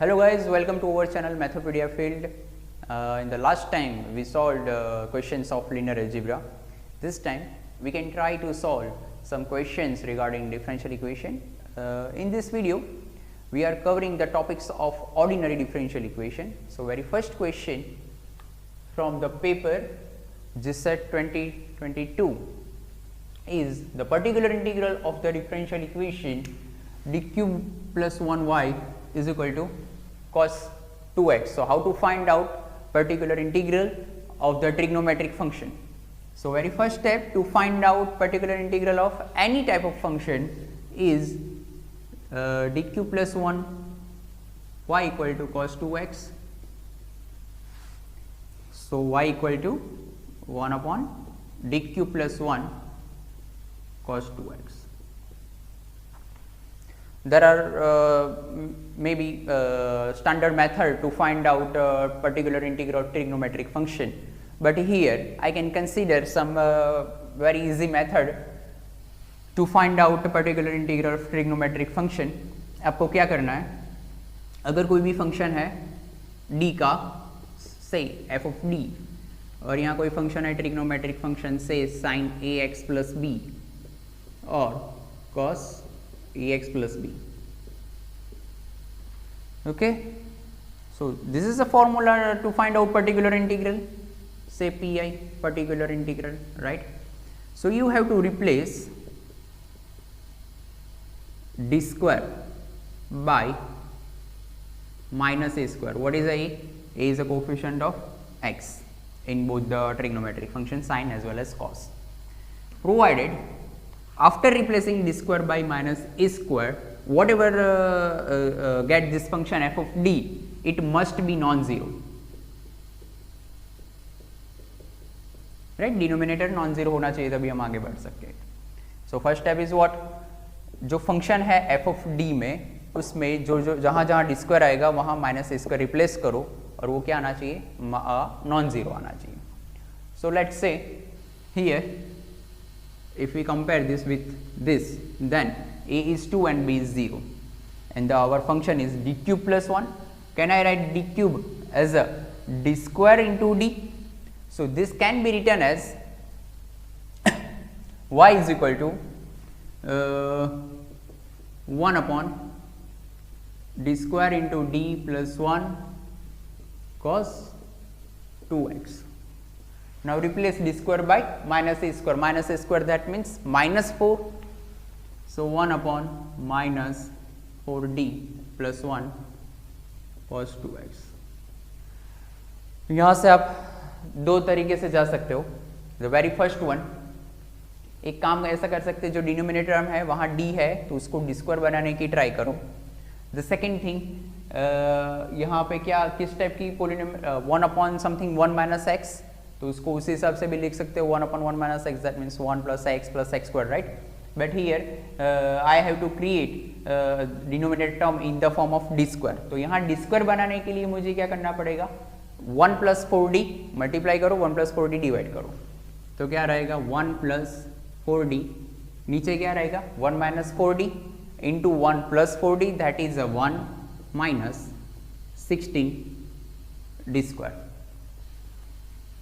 Hello guys, welcome to our channel Mathpedia Field. In the last time we solved questions of linear algebra. This time we can try to solve some questions regarding differential equation. In this video we are covering the topics of ordinary differential equation. So very first question from the paper GSET 2022 is the particular integral of the differential equation d cube plus 1y is equal to cos 2x. So, how to find out particular integral of the trigonometric function? So, very first step to find out particular integral of any type of function is d cube plus 1 y equal to cos 2x. So, y equal to 1 upon d cube plus 1 cos 2x. There are maybe standard method to find out particular integral of trigonometric function, but here I can consider some very easy method to find out a particular integral of trigonometric function. आपको क्या करना है, अगर कोई भी function है d का से f of d और यहाँ कोई फंक्शन है ट्रिग्नोमेट्रिक फंक्शन से sin ax plus b और cos ax plus b. Okay, so this is a formula to find out particular integral, say pi, particular integral, right? So you have to replace d square by minus a square. What is a? A is a coefficient of x in both the trigonometric function sin as well as cos. Provided after replacing d square by minus a square, whatever get this function f of d, it must be non-zero, right? Denominator non-zero होना चाहिए तभी हम आगे बढ़ सकते हैं. So first step is what? जो function है f of d में, उसमें जो जहाँ जहाँ d square आएगा वहाँ माइनस a square रिप्लेस करो और वो क्या आना चाहिए, non-zero आना चाहिए. So let's say here if we compare this with this, then a is 2 and b is 0 and our function is d cube plus 1. Can I write d cube as a d square into d? So this can be written as y is equal to 1 upon d square into d plus 1 cos 2x. Now replace d square by minus a square, that means minus 4. So 1 upon minus 4d plus 1 cos 2x. यहाँ से आप दो तरीके से जा सकते हो. The very first one, एक काम ऐसा कर सकते हैं, जो डिनोमिनेटर है वहाँ d है तो उसको d स्क्वायर बनाने की ट्राई करो. The second thing, यहाँ पे क्या किस टाइप की polynomial 1 upon something 1 minus x, तो उसको उसी हिसाब से भी लिख सकते हो 1 upon 1 minus x, that means 1 plus x square, right? But here I have to create denominator term in the form of d square. तो यहाँ d square बनाने के लिए मुझे क्या करना पड़ेगा, 1 plus 4d मल्टीप्लाई करो, 1 plus 4d डिवाइड करो, तो क्या रहेगा 1 plus 4d, नीचे क्या रहेगा 1 minus 4d into 1 plus 4d, that is a 1 minus 16 d square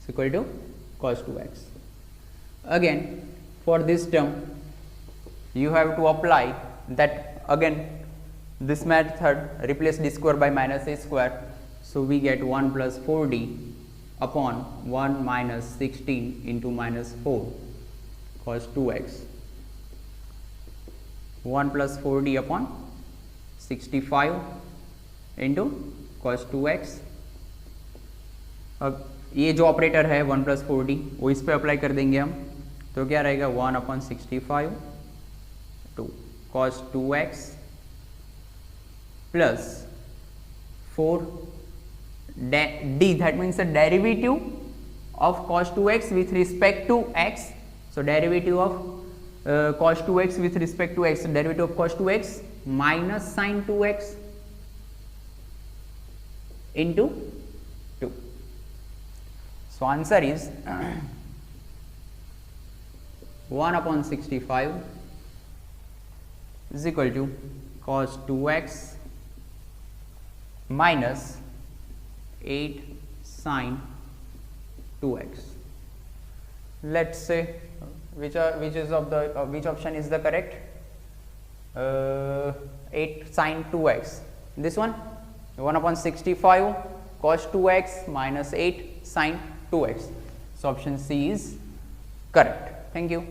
is equal to cos 2x. Again for this term you have to apply that again this method, replace d square by minus a square. So we get 1 plus 4d upon 1 minus 16 into minus 4 cos 2x. 1 plus 4d upon 65 into cos 2x. अब ये जो operator है 1 plus 4d वो इस पे apply कर देंगे हम, तो क्या रहेगा 1 upon 65 to cos 2x plus 4 d, that means the derivative of cos 2x with respect to x. So derivative of cos 2x with respect to x, derivative of cos 2x minus sin 2x into 2. So answer is 1 upon 65 is equal to cos 2x minus 8 sine 2x. Let's say which option is the correct? 8 sine 2x. This one, 1 upon 65 cos 2x minus 8 sine 2x. So option C is correct. Thank you.